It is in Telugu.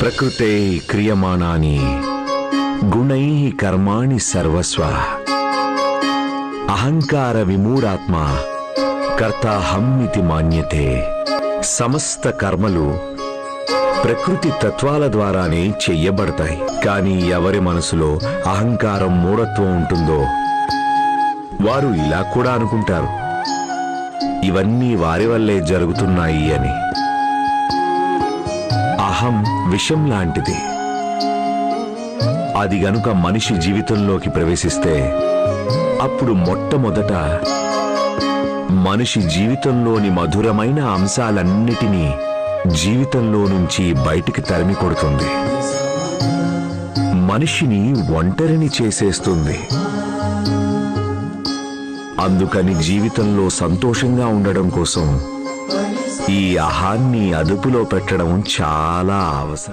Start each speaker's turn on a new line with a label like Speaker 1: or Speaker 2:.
Speaker 1: ప్రకృతే క్రియమాణాని గుణైః కర్మాణి సర్వస్వ అహంకార విమూఢాత్మా కర్తాహమ్మితి మాన్యతే. సమస్త కర్మలు ప్రకృతి తత్వాల ద్వారానే చెయ్యబడతాయి. కానీ ఎవరి మనసులో అహంకారం మూఢత్వం ఉంటుందో వారు ఇలా కూడా అనుకుంటారు, ఇవన్నీ వారి వల్లే జరుగుతున్నాయి అని. అహం విషం లాంటిది. అది గనుక మనిషి జీవితంలోకి ప్రవేశిస్తే అప్పుడు మొట్టమొదట మనిషి జీవితంలోని మధురమైన అంశాలన్నిటినీ జీవితంలో నుంచి బయటికి తరిమి కొడుతుంది. మనిషిని ఒంటరిని చేసేస్తుంది. అందుకని జీవితంలో సంతోషంగా ఉండడం కోసం ఈ అహాన్ని అదుపులో పెట్టడం చాలా అవసరం.